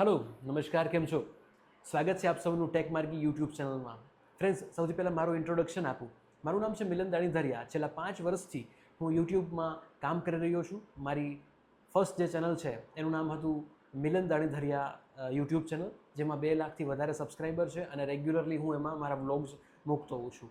Hello नमस्कार કેમ છો સ્વાગત છે આપ સૌનું ટેક માર્ગી યુટ્યુબ ચેનલમાં ફ્રેન્ડ્સ સૌથી પહેલાં મારું ઇન્ટ્રોડક્શન આપું મારું નામ છે મિલન દાણીધરિયા છેલ્લા 5 વર્ષથી હું યુટ્યુબમાં કામ કરી રહ્યો છું મારી ફર્સ્ટ જે ચેનલ છે એનું નામ હતું મિલન દાણીધરિયા યુટ્યુબ ચેનલ જેમાં 2 લાખથી વધારે સબસ્ક્રાઈબર છે અને રેગ્યુલરલી હું એમાં મારા વ્લોગ્સ મૂકતો હોઉં છું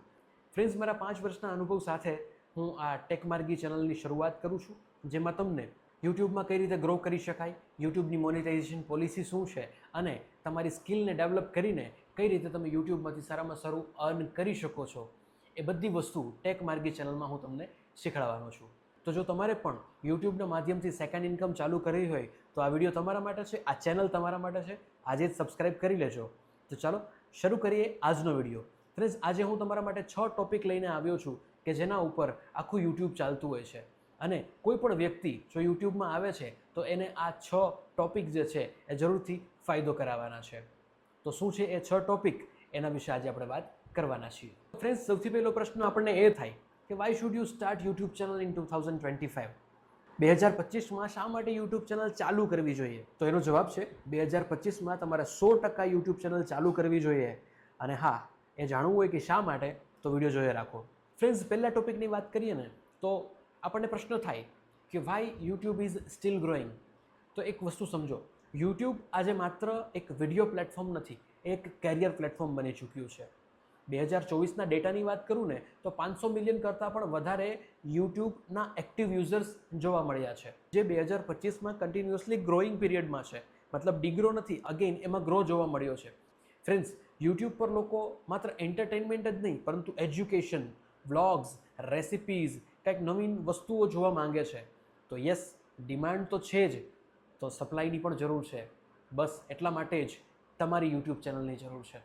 ફ્રેન્ડ્સ મારા 5 વર્ષના અનુભવ સાથે હું આ ટેક માર્ગી ચેનલની શરૂઆત કરું છું જેમાં તમને યુટ્યુબમાં કઈ રીતે ગ્રો કરી શકાય યુટ્યુબની મોનેટાઇઝેશન પોલિસી શું છે અને તમારી સ્કિલને ડેવલપ કરીને કઈ રીતે તમે યુટ્યુબમાંથી સારામાં સારું અર્ન કરી શકો છો એ બધી વસ્તુ ટેક માર્ગી ચેનલમાં હું તમને શીખવાડવાનો છું તો જો તમારે પણ યુટ્યુબના માધ્યમથી સેકન્ડ ઇન્કમ ચાલુ કરવી હોય તો આ વિડીયો તમારા માટે છે આ ચેનલ તમારા માટે છે આજે જ સબસ્ક્રાઈબ કરી લેજો તો ચાલો શરૂ કરીએ આજનો વિડીયો ફ્રેન્ડ્સ આજે હું તમારા માટે 6 ટોપિક લઈને આવ્યો છું કે જેના ઉપર આખું યુટ્યુબ ચાલતું હોય છે અને કોઈ પણ વ્યક્તિ જો યુટ્યુબમાં આવે છે તો એને આ 6 ટોપિક જે છે એ જરૂરથી ફાયદો કરાવવાના છે તો શું છે એ 6 ટોપિક એના વિશે આજે આપણે વાત કરવાના છીએ ફ્રેન્ડ્સ સૌથી પહેલો પ્રશ્ન આપણને એ થાય કે why should you start YouTube channel in 2025 2025માં શા માટે યુટ્યુબ ચેનલ ચાલુ કરવી જોઈએ તો એનો જવાબ છે 2025માં તમારે 100% યુટ્યુબ ચેનલ ચાલુ કરવી જોઈએ અને હા એ જાણવું હોય કે શા માટે તો વિડીયો જોઈ રાખો ફ્રેન્ડ્સ પહેલા ટોપિકની વાત કરીએ ને તો આપણને પ્રશ્ન થાય કે why YouTube is still growing તો એક વસ્તુ સમજો યુટ્યુબ આજે માત્ર એક વિડીયો પ્લેટફોર્મ નથી એક કેરિયર પ્લેટફોર્મ બની ચૂક્યું છે 2024ના ડેટાની વાત કરું ને તો 500 મિલિયન કરતાં પણ વધારે યુટ્યુબના એક્ટિવ યુઝર્સ જોવા મળ્યા છે જે 2025માં કન્ટિન્યુઅસલી ગ્રોઈંગ પીરિયડમાં છે મતલબ ડિગ્રો નથી અગેન એમાં ગ્રો જોવા મળ્યો છે ફ્રેન્ડ્સ યુટ્યુબ પર લોકો માત્ર એન્ટરટેનમેન્ટ જ નહીં પરંતુ એજ્યુકેશન વ્લોગ્સ રેસિપીઝ કંઈક નવીન વસ્તુઓ જોવા માંગે છે તો યસ ડિમાન્ડ તો છે જ તો સપ્લાયની પણ જરૂર છે બસ એટલા માટે જ તમારી યુટ્યુબ ચેનલની જરૂર છે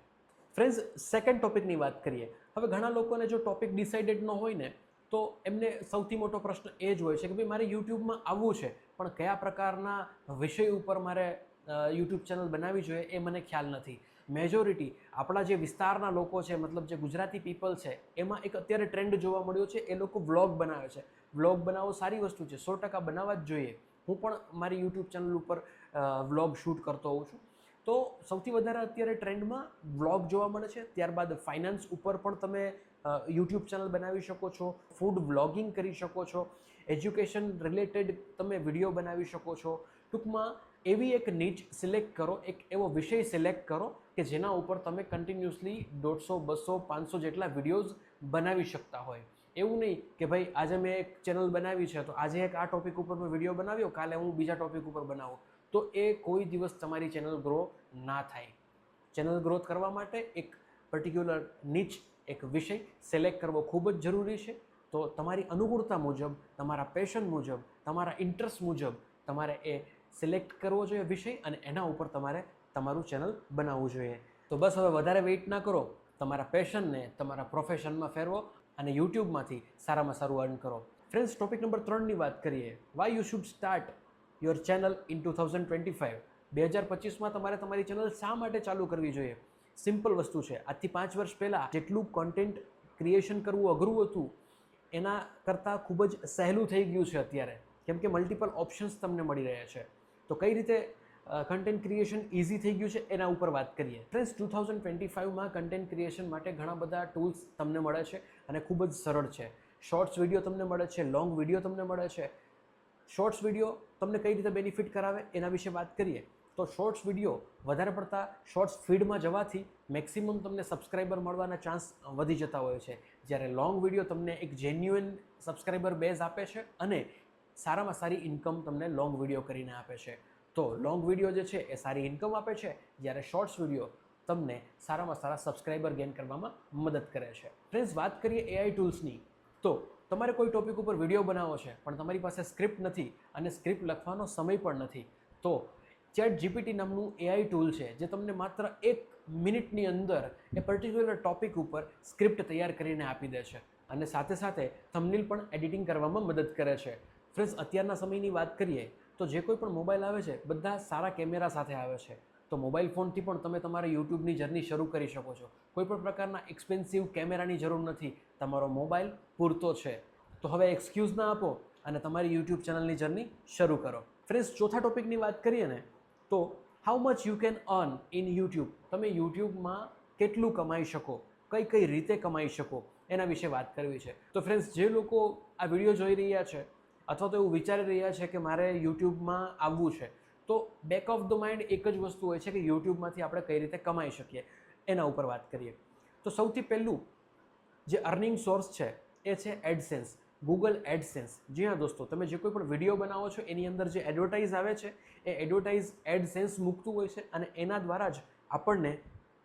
ફ્રેન્ડ્સ સેકન્ડ ટોપિકની વાત કરીએ હવે ઘણા લોકોને જો ટોપિક ડિસાઇડેડ ન હોય ને તો એમને સૌથી મોટો પ્રશ્ન એ જ હોય છે કે ભાઈ મારે યુટ્યુબમાં આવવું છે પણ કયા પ્રકારના વિષય ઉપર મારે યુટ્યુબ ચેનલ બનાવવી જોઈએ એ મને ખ્યાલ નથી મેજોરિટી આપણા જે વિસ્તારના લોકો છે મતલબ જે ગુજરાતી પીપલ છે એમાં એક અત્યારે ટ્રેન્ડ જોવા મળ્યો છે એ લોકો વ્લોગ બનાવે છે વ્લોગ બનાવવો સારી વસ્તુ છે 100% બનાવવા જ જોઈએ હું પણ મારી યુટ્યુબ ચેનલ ઉપર વ્લોગ શૂટ કરતો હોઉં છું તો સૌથી વધારે અત્યારે ટ્રેન્ડમાં વ્લોગ જોવા મળે છે ત્યારબાદ ફાઇનાન્સ ઉપર પણ તમે યુટ્યુબ ચેનલ બનાવી શકો છો ફૂડ વ્લોગિંગ કરી શકો છો એજ્યુકેશન રિલેટેડ તમે વિડીયો બનાવી શકો છો ટૂંકમાં એવી એક નીચ સિલેક્ટ કરો એક એવો વિષય સિલેક્ટ કરો કે જેના ઉપર તમે કન્ટિન્યુઅસલી 150 200 500 જેટલા વિડીયોઝ બનાવી શકતા હોય એવું નહીં કે ભાઈ આજે મેં એક ચેનલ બનાવી છે તો આજે એક આ ટોપિક ઉપર મેં વિડીયો બનાવ્યો કાલે હું બીજા ટોપિક ઉપર બનાવું તો એ કોઈ દિવસ તમારી ચેનલ ગ્રો ના થાય ચેનલ ગ્રોથ કરવા માટે એક પર્ટિક્યુલર નીચ એક વિષય સિલેક્ટ કરવો ખૂબ જ જરૂરી છે તો તમારી અનુકૂળતા મુજબ તમારા પેશન મુજબ તમારા ઇન્ટરેસ્ટ મુજબ તમારે એ સિલેક્ટ કરવો જોઈએ વિષય અને એના ઉપર તમારે તમારું ચેનલ બનાવવું જોઈએ તો બસ હવે વધારે વેઇટ ના કરો તમારા પેશનને તમારા પ્રોફેશનમાં ફેરવો અને યુટ્યુબમાંથી સારામાં સારું અર્ન કરો ફ્રેન્ડ્સ ટોપિક નંબર 3ની વાત કરીએ why you should start your channel in 2025 2025માં તમારે તમારી ચેનલ શા માટે ચાલુ કરવી જોઈએ સિમ્પલ વસ્તુ છે આજથી 5 વર્ષ પહેલાં જેટલું કોન્ટેન્ટ ક્રિએશન કરવું અઘરું હતું એના કરતાં ખૂબ જ સહેલું થઈ ગયું છે અત્યારે કેમ કે મલ્ટિપલ ઓપ્શન્સ તમને મળી રહ્યા છે તો કઈ રીતે કન્ટેન્ટ ક્રિએશન ઇઝી થઈ ગયું છે એના ઉપર વાત કરીએ ફ્રેન્ડ્સ 2025માં કન્ટેન્ટ ક્રિએશન માટે ઘણા બધા ટૂલ્સ તમને મળે છે અને ખૂબ જ સરળ છે શોર્ટ્સ વિડીયો તમને મળે છે લોંગ વિડીયો તમને મળે છે શોર્ટ્સ વિડીયો તમને કઈ રીતે બેનિફિટ કરાવે એના વિશે વાત કરીએ તો શોર્ટ્સ વિડીયો વધારે પડતા શોર્ટ્સ ફીડમાં જવાથી મેક્સિમમ તમને સબસ્ક્રાઈબર મળવાના ચાન્સ વધી જતા હોય છે જ્યારે લોંગ વિડીયો તમને એક જેન્યુઅન સબસ્ક્રાઈબર બેઝ આપે છે અને સારામાં સારી ઇન્કમ તમને લોંગ વિડીયો કરીને આપે છે તો લોંગ વિડીયો જે છે એ સારી ઇન્કમ આપે છે જ્યારે શોર્ટ્સ વિડીયો તમને સારામાં સારા સબસ્ક્રાઈબર ગેઇન કરવામાં મદદ કરે છે ફ્રેન્ડ્સ વાત કરીએ એઆઈ ટૂલ્સની તો તમારે કોઈ ટોપિક ઉપર વિડીયો બનાવવો છે પણ તમારી પાસે સ્ક્રિપ્ટ નથી અને સ્ક્રિપ્ટ લખવાનો સમય પણ નથી તો ચેટ જીપીટી નામનું એઆઈ ટૂલ છે જે તમને માત્ર 1 મિનિટની અંદર એ પર્ટિક્યુલર ટોપિક ઉપર સ્ક્રિપ્ટ તૈયાર કરીને આપી દે છે અને સાથે સાથે થંબનેલ પણ એડિટિંગ કરવામાં મદદ કરે છે ફ્રેન્ડ્સ અત્યારના સમયની વાત કરીએ તો જે કોઈ પણ મોબાઈલ આવે છે બધા સારા કેમેરા સાથે આવે છે તો મોબાઈલ ફોનથી પણ તમે તમારા યુટ્યુબની જર્ની શરૂ કરી શકો છો કોઈ પણ પ્રકારના એક્સપેન્સિવ કેમેરાની જરૂર નથી તમારો મોબાઈલ પૂરતો છે તો હવે એક્સક્યુઝ ના આપો અને તમારી યુટ્યુબ ચેનલની જર્ની શરૂ કરો ફ્રેન્ડ્સ ચોથા ટોપિકની વાત કરીએ ને તો how much you can earn in YouTube, તમે યુટ્યુબમાં કેટલું કમાઈ શકો, કઈ કઈ રીતે કમાઈ શકો, એના વિશે વાત કરવી છે. તો ફ્રેન્ડ્સ, જે લોકો આ વિડીયો જોઈ રહ્યા છે અથવા તો એવું વિચારી રહ્યા છે કે મારે યુટ્યુબમાં આવવું છે, તો બેક ઓફ ધ માઇન્ડ એક જ વસ્તુ હોય છે કે યુટ્યુબમાંથી આપણે કઈ રીતે કમાઈ શકીએ, એના ઉપર વાત કરીએ. તો સૌથી પહેલું જે અર્નિંગ સોર્સ છે એ છે એડસેન્સ, ગૂગલ એડસેન્સ. જી હા દોસ્તો, તમે જે કોઈ પણ વિડીયો બનાવો છો એની અંદર જે એડવર્ટાઇઝ આવે છે એ એડવર્ટાઇઝ એડસેન્સ મૂકતું હોય છે અને એના દ્વારા જ આપણને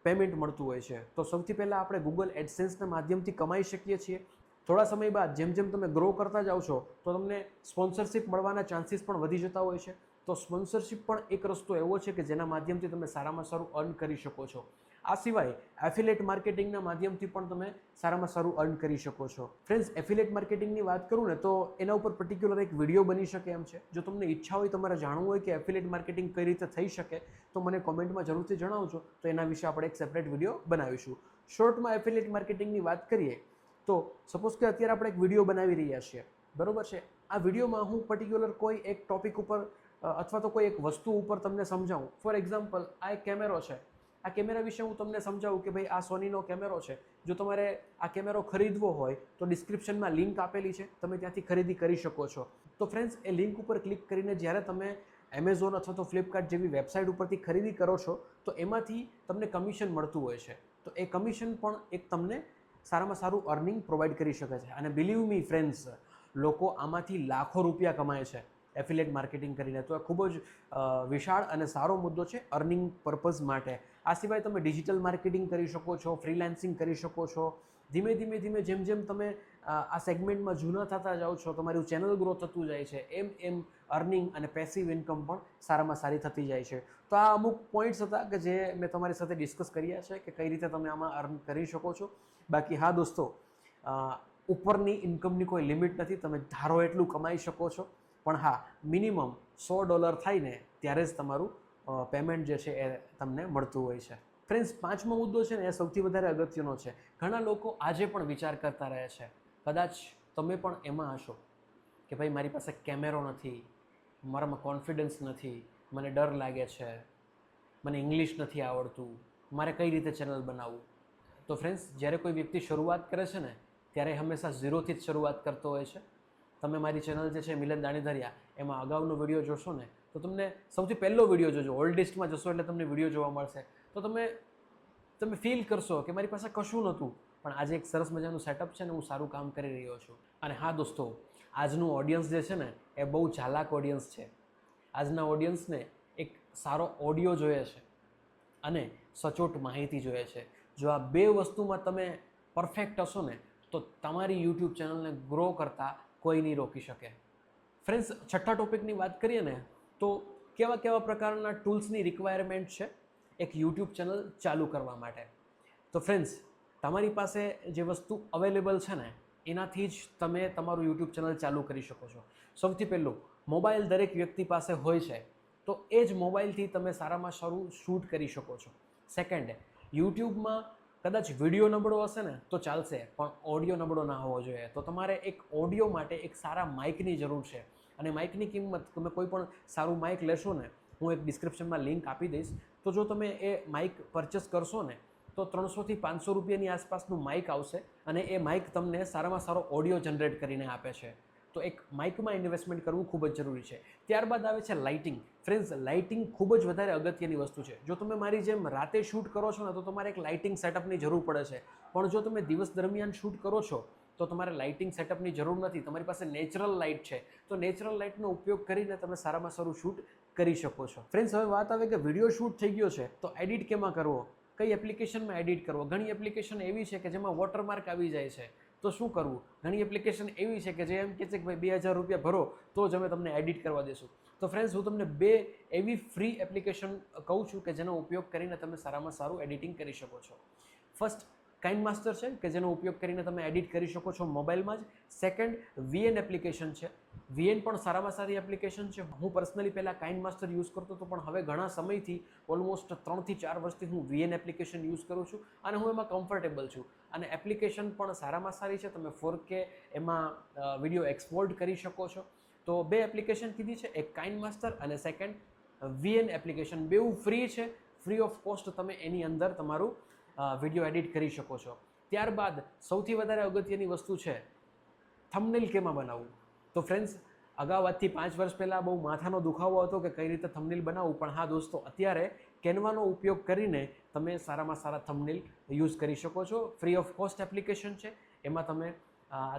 પેમેન્ટ મળતું હોય છે. તો સૌથી પહેલાં આપણે ગૂગલ એડસેન્સના માધ્યમથી કમાઈ શકીએ છીએ. થોડા સમય બાદ જેમ જેમ તમે ગ્રો કરતા જાઓ છો તો તમને સ્પોન્સરશિપ મળવાના ચાન્સીસ પણ વધી જતા હોય છે. તો સ્પોન્સરશિપ પણ એક રસ્તો એવો છે કે જેના માધ્યમથી તમે સારામાં સારું અર્ન કરી શકો છો. આ સિવાય એફિલેટ માર્કેટિંગના માધ્યમથી પણ તમે સારામાં સારું અર્ન કરી શકો છો. ફ્રેન્ડ્સ, એફિલેટ માર્કેટિંગની વાત કરું ને તો એના ઉપર પર્ટિક્યુલર એક વિડીયો બની શકે એમ છે. જો તમને ઈચ્છા હોય, તમારે જાણવું હોય કે એફિલેટ માર્કેટિંગ કઈ રીતે થઈ શકે, તો મને કોમેન્ટમાં જરૂરથી જણાવજો, તો એના વિશે આપણે એક સેપરેટ વિડીયો બનાવીશું. શોર્ટમાં એફિલેટ માર્કેટિંગની વાત કરીએ તો સપોઝ કે અત્યારે આપણે એક વિડીયો બનાવી રહ્યા છીએ, બરોબર છે. આ વિડીયોમાં હું પર્ટિક્યુલર કોઈ એક ટોપિક ઉપર અથવા તો કોઈ એક વસ્તુ ઉપર તમને સમજાવું. ફોર એક્ઝામ્પલ, આ એક કેમેરો છે. આ કેમેરા વિશે હું તમને સમજાવું કે ભાઈ આ સોનીનો કેમેરો છે. જો તમારે આ કેમેરો ખરીદવો હોય તો ડિસ્ક્રિપ્શનમાં લિંક આપેલી છે, તમે ત્યાંથી ખરીદી કરી શકો છો. તો ફ્રેન્ડ્સ, એ લિંક ઉપર ક્લિક કરીને જ્યારે તમે એમેઝોન અથવા તો ફ્લિપકાર્ટ જેવી વેબસાઇટ ઉપરથી ખરીદી કરો છો તો એમાંથી તમને કમિશન મળતું હોય છે. તો એ કમિશન પણ એક તમને સારામાં સારું અર્નિંગ પ્રોવાઈડ કરી શકે છે. અને બિલીવ મી ફ્રેન્ડ્સ, લોકો આમાંથી લાખો રૂપિયા કમાય છે એફિલેટ માર્કેટિંગ કરીને. તો એ ખૂબ જ વિશાળ અને સારો મુદ્દો છે અર્નિંગ પર્પઝ માટે. આ સિવાય તમે ડિજિટલ માર્કેટિંગ કરી શકો છો, ફ્રીલાન્સિંગ કરી શકો છો. ધીમે ધીમે જેમ જેમ તમે આ સેગમેન્ટમાં જૂના થતા જાઓ છો, તમારું ચેનલ ગ્રો થતું જાય છે, એમ એમ અર્નિંગ અને પેસિવ ઇન્કમ પણ સારામાં સારી થતી જાય છે. તો આ અમુક પોઈન્ટ્સ હતા કે જે મેં તમારી સાથે ડિસ્કસ કર્યા છે કે કઈ રીતે તમે આમાં અર્ન કરી શકો છો. બાકી હા દોસ્તો, ઉપરની ઇન્કમની કોઈ લિમિટ નથી, તમે ધારો એટલું કમાઈ શકો છો. પણ હા, મિનિમમ $100 થાય ને ત્યારે જ તમારું પેમેન્ટ જે છે એ તમને મળતું હોય છે. ફ્રેન્ડ્સ, પાંચમો મુદ્દો છે ને એ સૌથી વધારે અગત્યનો છે. ઘણા લોકો આજે પણ વિચાર કરતા રહે છે, કદાચ તમે પણ એમાં હશો કે ભાઈ મારી પાસે કેમેરો નથી, મારામાં કોન્ફિડન્સ નથી, મને ડર લાગે છે, મને ઇંગ્લિશ નથી આવડતું, મારે કઈ રીતે ચેનલ બનાવવું. તો ફ્રેન્ડ્સ, જ્યારે કોઈ વ્યક્તિ શરૂઆત કરે છે ને ત્યારે હંમેશા ઝીરોથી જ શરૂઆત કરતો હોય છે. તમે મારી ચેનલ જે છે મિલન દાણીધરિયા, એમાં અગાઉનો વિડીયો જોશો ને તો તમને સૌથી પહેલો વિડીયો જોજો, ઓલ્ડ લિસ્ટમાં જશો એટલે તમને વિડીયો જોવા મળશે. તો તમે ફીલ કરશો કે મારી પાસે કશું નહોતું, પણ આજે એક સરસ મજાનું સેટઅપ છે ને હું સારું કામ કરી રહ્યો છું. અને હા દોસ્તો, આજનું ઓડિયન્સ જે છે ને એ બહુ ચાલાક ઓડિયન્સ છે. આજના ઓડિયન્સને એક સારો ઓડિયો જોઈએ છે અને સચોટ માહિતી જોઈએ છે. જો આ બે વસ્તુમાં તમે પરફેક્ટ હશો ને તો તમારી યુટ્યુબ ચેનલને ગ્રો કરતાં કોઈ નહીં રોકી શકે. ફ્રેન્ડ્સ, છઠ્ઠા ટોપિકની વાત કરીએ ને તો કેવા કેવા પ્રકારના ટૂલ્સની રિક્વાયરમેન્ટ છે એક યુટ્યુબ ચેનલ ચાલુ કરવા માટે. તો ફ્રેન્ડ્સ, તમારી પાસે જે વસ્તુ અવેલેબલ છે ને એનાથી જ તમે તમારું યુટ્યુબ ચેનલ ચાલુ કરી શકો છો. સૌથી પહેલું, મોબાઈલ દરેક વ્યક્તિ પાસે હોય છે, તો એ જ મોબાઈલથી તમે સારામાં સારું શૂટ કરી શકો છો. સેકન્ડ, યુટ્યુબમાં કદાચ વિડીયો નબળો હશે ને તો ચાલશે, પણ ઓડિયો નબળો ના હોવો જોઈએ. તો તમારે એક ઓડિયો માટે એક સારા માઇકની જરૂર છે. અને માઇકની કિંમત, તમે કોઈ પણ સારું માઇક લેશો ને, હું એક ડિસ્ક્રિપ્શનમાં લિંક આપી દઈશ, તો જો તમે એ માઇક પરચેસ કરશો ને તો 300 થી 500 રૂપિયાની આસપાસનું માઇક આવશે અને એ માઇક તમને સારામાં સારો ઓડિયો જનરેટ કરીને આપે છે. તો એક માઇકમાં ઇન્વેસ્ટમેન્ટ કરવું ખૂબ જ જરૂરી છે. ત્યારબાદ આવે છે લાઇટિંગ. ફ્રેન્ડ્સ, લાઇટિંગ ખૂબ જ વધારે અગત્યની વસ્તુ છે. જો તમે મારી જેમ રાતે શૂટ કરો છો ને તો તમારે એક લાઇટિંગ સેટઅપની જરૂર પડે છે, પણ જો તમે દિવસ દરમિયાન શૂટ કરો છો તો તમારે લાઇટિંગ સેટઅપની જરૂર નથી. તમારી પાસે નેચરલ લાઇટ છે, તો નેચરલ લાઇટનો ઉપયોગ કરીને તમે સારામાં સારું શૂટ કરી શકો છો. ફ્રેન્ડ્સ, હવે વાત આવે કે વિડીયો શૂટ થઈ ગયો છે તો એડિટ કેમાં કરવો, કઈ એપ્લિકેશનમાં એડિટ કરવો. ઘણી એપ્લિકેશન એવી છે કે જેમાં વોટરમાર્ક આવી જાય છે, તો શું કરવું. ઘણી એપ્લિકેશન એવી છે કે જે એમ કહે છે કે ભાઈ 2000 રૂપિયા ભરો તો જ અમે તમને એડિટ કરવા દેશું. તો ફ્રેન્ડ્સ, હું તમને બે એવી ફ્રી એપ્લિકેશન કહું છું કે જેનો ઉપયોગ કરીને તમે સારામાં સારું એડિટિંગ કરી શકો છો. ફર્સ્ટ, કાઇન માસ્ટર છે કે જેનો ઉપયોગ કરીને તમે એડિટ કરી શકો છો મોબાઈલમાં જ. સેકન્ડ, VN એપ્લિકેશન છે. VN પણ સારામાં સારી એપ્લિકેશન છે. હું પર્સનલી પહેલાં કાઇન માસ્ટર યુઝ કરતો હતો, પણ હવે ઘણા સમયથી ઓલમોસ્ટ 3 થી 4 વર્ષથી હું VN એપ્લિકેશન યુઝ કરું છું અને હું એમાં કમ્ફર્ટેબલ છું. અને એપ્લિકેશન પણ સારામાં સારી છે. તમે 4K એમાં વિડીયો એક્સપોર્ટ કરી શકો છો. તો બે એપ્લિકેશન કીધી છે, એક કાઇન માસ્ટર અને સેકન્ડ VN એપ્લિકેશન. બેઉ ફ્રી છે, ફ્રી ઓફ કોસ્ટ તમે એની અંદર તમારું વિડીયો એડિટ કરી શકો છો. ત્યારબાદ સૌથી વધારે અગત્યની વસ્તુ છે થંબનેલ કેમાં બનાવવું. તો ફ્રેન્ડ્સ, અગાઉ આજથી 5 વર્ષ પહેલાં બહુ માથાનો દુખાવો હતો કે કઈ રીતે થંબનેલ બનાવવું, પણ હા દોસ્તો, અત્યારે કેનવાનો ઉપયોગ કરીને તમે સારામાં સારા થંબનેલ યુઝ કરી શકો છો. ફ્રી ઓફ કોસ્ટ એપ્લિકેશન છે, એમાં તમે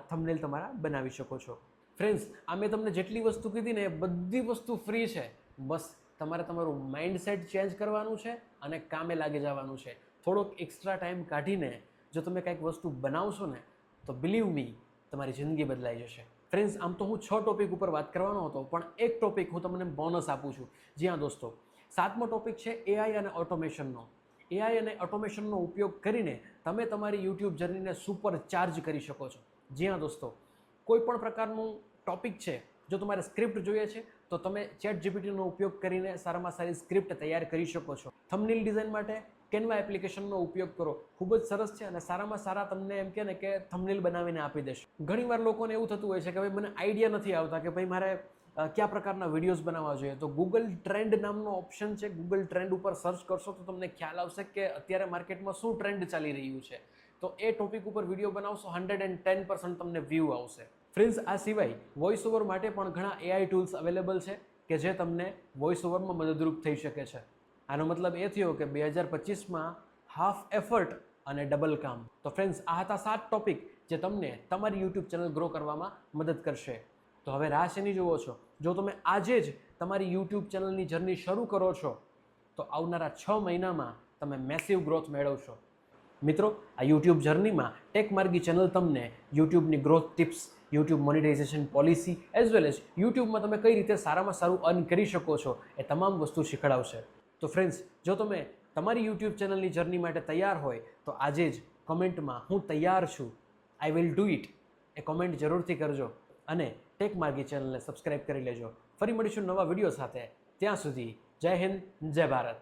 થંબનેલ તમારા બનાવી શકો છો. ફ્રેન્ડ્સ, આ મેં તમને જેટલી વસ્તુ કીધી ને એ બધી વસ્તુ ફ્રી છે. બસ તમારે તમારું માઇન્ડસેટ ચેન્જ કરવાનું છે અને કામે લાગી જવાનું છે. થોડોક એક્સ્ટ્રા ટાઈમ કાઢીને જો તમે કંઈક વસ્તુ બનાવશો ને તો બિલીવ મી, તમારી જિંદગી બદલાઈ જશે. ફ્રેન્ડ્સ, આમ તો હું 6 ટોપિક ઉપર વાત કરવાનો હતો, પણ એક ટોપિક હું તમને બોનસ આપું છું. જી હા દોસ્તો, 7મો ટોપિક છે AI અને ઓટોમેશનનો. AI અને ઓટોમેશનનો ઉપયોગ કરીને તમે તમારી યુટ્યુબ જર્નીને સુપર ચાર્જ કરી શકો છો. જી હા દોસ્તો, કોઈ પણ પ્રકારનું ટોપિક છે, જો તમારે સ્ક્રિપ્ટ જોઈએ છે તો તમે ChatGPTનો ઉપયોગ કરીને સારામાં સારી સ્ક્રિપ્ટ તૈયાર કરી શકો છો. થંબનેલ ડિઝાઇન માટે કેનવા એપ્લિકેશનનો ઉપયોગ કરો, ખૂબ જ સરસ છે અને સારામાં સારા તમને એમ કહે ને કે થંબનેલ બનાવીને આપી દેશે. ઘણીવાર લોકોને એવું થતું હોય છે કે ભાઈ મને આઈડિયા નથી આવતા કે ભાઈ મારે કયા પ્રકારના વિડીયોઝ બનાવવા જોઈએ. તો ગૂગલ ટ્રેન્ડ નામનો ઓપ્શન છે. ગૂગલ ટ્રેન્ડ ઉપર સર્ચ કરશો તો તમને ખ્યાલ આવશે કે અત્યારે માર્કેટમાં શું ટ્રેન્ડ ચાલી રહ્યું છે. તો એ ટોપિક ઉપર વિડીયો બનાવશો 110% તમને વ્યૂ આવશે. ફ્રેન્ડ્સ, આ સિવાય વોઇસ ઓવર માટે પણ ઘણા AI ટૂલ્સ અવેલેબલ છે કે જે તમને વોઇસ ઓવરમાં મદદરૂપ થઈ શકે છે. આનો મતલબ એ થયો કે 2025માં હાફ એફર્ટ અને ડબલ કામ. તો ફ્રેન્ડ્સ, આ હતા 7 ટોપિક જે તમને તમારી યુટ્યુબ ચેનલ ગ્રો કરવામાં મદદ કરશે. તો હવે રાહ શેની જુઓ છો? જો તમે આજે જ તમારી યુટ્યુબ ચેનલની જર્ની શરૂ કરો છો તો આવનારા 6 મહિનામાં તમે મેસિવ ગ્રોથ મેળવશો. મિત્રો, આ યુટ્યુબ જર્નીમાં ટેક માર્ગી ચેનલ તમને યુટ્યુબની growth tips, YouTube monetisation policy as well as યુટ્યુબમાં તમે કઈ રીતે સારામાં સારું અર્ન કરી શકો છો એ તમામ વસ્તુ શીખડાવશે. તો ફ્રેન્ડ્સ, જો તમે તમારી યુટ્યુબ ચેનલની જર્ની માટે તૈયાર હોય તો આજે જ કમેન્ટમાં હું તૈયાર છું, I will do it A comment જરૂરથી કરજો અને ટેક માર્ગી ચેનલને સબસ્ક્રાઇબ કરી લેજો. ફરી મળીશું નવા વિડીયો સાથે. ત્યાં સુધી જય હિન્દ, જય ભારત.